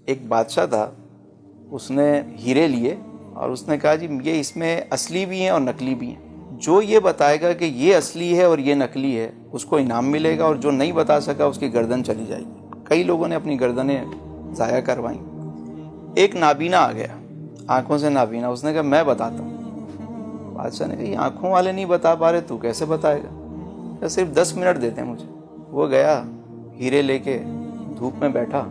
ایک بادشاہ تھا, اس نے ہیرے لیے اور اس نے کہا جی یہ اس میں اصلی بھی ہیں اور نقلی بھی ہیں, جو یہ بتائے گا کہ یہ اصلی ہے اور یہ نقلی ہے اس کو انعام ملے گا, اور جو نہیں بتا سکا اس کی گردن چلی جائے گی. کئی لوگوں نے اپنی گردنیں ضائع کروائیں. ایک نابینا آ گیا, آنکھوں سے نابینا, اس نے کہا میں بتاتا ہوں. بادشاہ نے کہا یہ آنکھوں والے نہیں بتا پا رہے, تو کیسے بتائے گا؟ کہ صرف 10 منٹ دیتے ہیں مجھے. وہ گیا ہیرے لے کے دھوپ میں بیٹھا,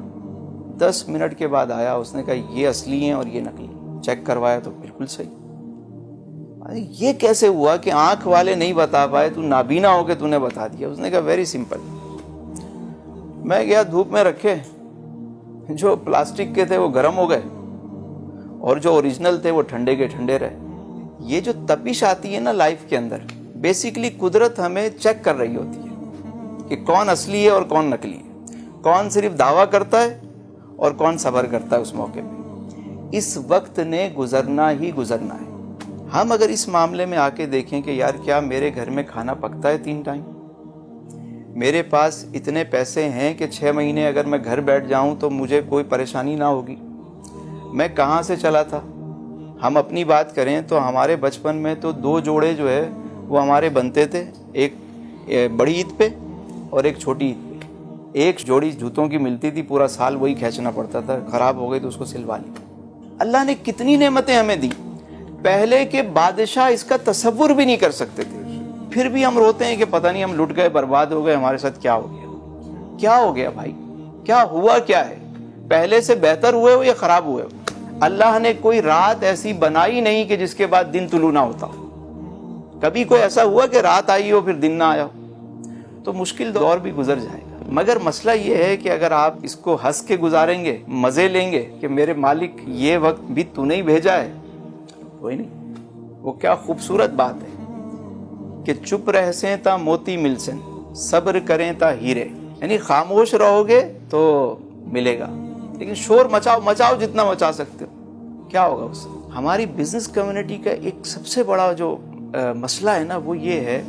10 منٹ کے بعد آیا, اس نے کہا یہ اصلی ہیں اور یہ نقلی. چیک کروایا تو بالکل صحیح. یہ کیسے ہوا کہ آنکھ والے نہیں بتا پائے, تو نابینا ہو کے تو نے بتا دیا؟ اس نے کہا ویری سمپل. میں گیا دھوپ میں رکھے, جو پلاسٹک کے تھے وہ گرم ہو گئے اور جو اوریجنل تھے وہ ٹھنڈے کے ٹھنڈے رہے. یہ جو تپش آتی ہے نا لائف کے اندر, بیسیکلی قدرت ہمیں چیک کر رہی ہوتی ہے کہ کون اصلی ہے اور کون نقلی ہے, کون صرف دعویٰ کرتا ہے اور کون صبر کرتا ہے اس موقع پہ. اس وقت نے گزرنا ہی گزرنا ہے. ہم اگر اس معاملے میں آ کے دیکھیں کہ یار کیا میرے گھر میں کھانا پکتا ہے 3 ٹائم, میرے پاس اتنے پیسے ہیں کہ 6 مہینے اگر میں گھر بیٹھ جاؤں تو مجھے کوئی پریشانی نہ ہوگی, میں کہاں سے چلا تھا. ہم اپنی بات کریں تو ہمارے بچپن میں تو 2 جوڑے جو ہے وہ ہمارے بنتے تھے, ایک بڑی عید پہ اور ایک چھوٹی عید پہ. ایک جوڑی جوتوں کی ملتی تھی, پورا سال وہی کھینچنا پڑتا تھا, خراب ہو گئی تو اس کو سلوا لی. اللہ نے کتنی نعمتیں ہمیں دی, پہلے کے بادشاہ اس کا تصور بھی نہیں کر سکتے تھے. پھر بھی ہم روتے ہیں کہ پتہ نہیں ہم لٹ گئے, برباد ہو گئے, ہمارے ساتھ کیا ہو گیا. کیا ہو گیا بھائی, کیا ہوا کیا ہے؟ پہلے سے بہتر ہوئے ہو یا خراب ہوئے ہو؟ اللہ نے کوئی رات ایسی بنائی نہیں کہ جس کے بعد دن طلوع نہ ہوتا ہو. کبھی کوئی ایسا ہوا کہ رات آئی ہو پھر دن نہ آیا ہو؟ تو مشکل دور بھی گزر جائے گا. مگر مسئلہ یہ ہے کہ اگر آپ اس کو ہنس کے گزاریں گے, مزے لیں گے کہ میرے مالک یہ وقت بھی تو نہیں بھیجا ہے, کوئی نہیں. وہ کیا خوبصورت بات ہے کہ چپ رہ سے تا موتی مل سن, صبر کریں تا ہیرے. یعنی خاموش رہو گے تو ملے گا, لیکن شور مچاؤ جتنا مچا سکتے ہو, کیا ہوگا اس سے؟ ہماری بزنس کمیونٹی کا ایک سب سے بڑا جو مسئلہ ہے نا وہ یہ ہے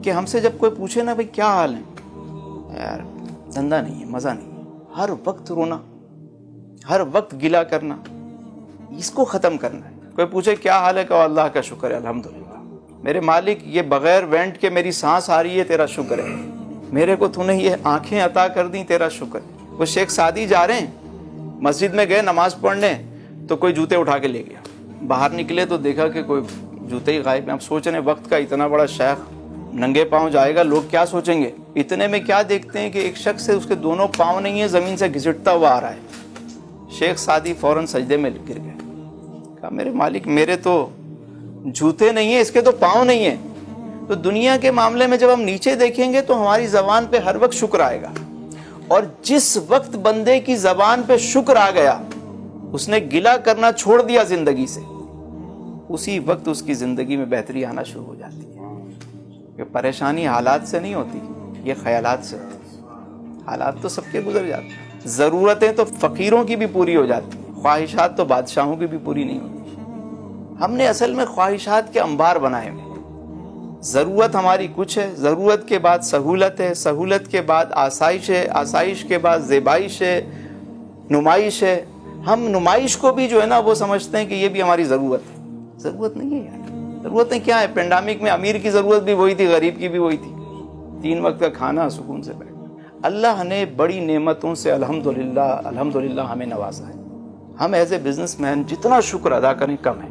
کہ ہم سے جب کوئی پوچھے نا بھائی کیا حال ہے, یار دھندا نہیں ہے, مزہ نہیں ہے, ہر وقت رونا, ہر وقت گلا کرنا, اس کو ختم کرنا ہے. کوئی پوچھے کیا حال ہے, کہ اللہ کا شکر ہے الحمدللہ, میرے مالک یہ بغیر وینٹ کے میری سانس آ رہی ہے, تیرا شکر ہے, میرے کو تو نے یہ آنکھیں عطا کر دیں, تیرا شکر ہے. وہ شیخ سعدی جا رہے ہیں, مسجد میں گئے نماز پڑھنے تو کوئی جوتے اٹھا کے لے گیا, باہر نکلے تو دیکھا کہ کوئی جوتے ہی غائب ہیں. آپ سوچ رہے ہیں وقت کا اتنا بڑا شیخ ننگے پاؤں جائے گا, لوگ کیا سوچیں گے؟ اتنے میں کیا دیکھتے ہیں کہ ایک شخص سے اس کے دونوں پاؤں نہیں ہیں, زمین سے گھسٹتا ہوا آ رہا ہے. شیخ سعدی فوراً سجدے میں گر گئے, کہا میرے مالک میرے تو جوتے نہیں ہیں, اس کے تو پاؤں نہیں ہیں. تو دنیا کے معاملے میں جب ہم نیچے دیکھیں گے تو ہماری زبان پہ ہر وقت شکر آئے گا, اور جس وقت بندے کی زبان پہ شکر آ گیا, اس نے گلا کرنا چھوڑ دیا زندگی سے, اسی وقت اس کی زندگی میں بہتری آنا شروع ہو جاتی ہے. کہ پریشانی حالات سے نہیں ہوتی, یہ خیالات سے ہوتی. حالات تو سب کے گزر جاتے ہیں, ضرورتیں تو فقیروں کی بھی پوری ہو جاتی ہیں, خواہشات تو بادشاہوں کی بھی پوری نہیں ہوتی. ہم نے اصل میں خواہشات کے انبار بنائے ہوئے. ضرورت ہماری کچھ ہے, ضرورت کے بعد سہولت ہے, سہولت کے بعد آسائش ہے, آسائش کے بعد زیبائش ہے, نمائش ہے. ہم نمائش کو بھی جو ہے نا وہ سمجھتے ہیں کہ یہ بھی ہماری ضرورت ہے. ضرورت نہیں ہے یار. ضرورتیں کیا ہے؟ پینڈامک میں امیر کی ضرورت بھی وہی تھی, غریب کی بھی وہی تھی, 3 وقت کا کھانا, سکون سے بیٹھنا. اللہ نے بڑی نعمتوں سے الحمدللہ ہمیں نوازا ہے. ہم ایز اے بزنس مین جتنا شکر ادا کریں کم ہے.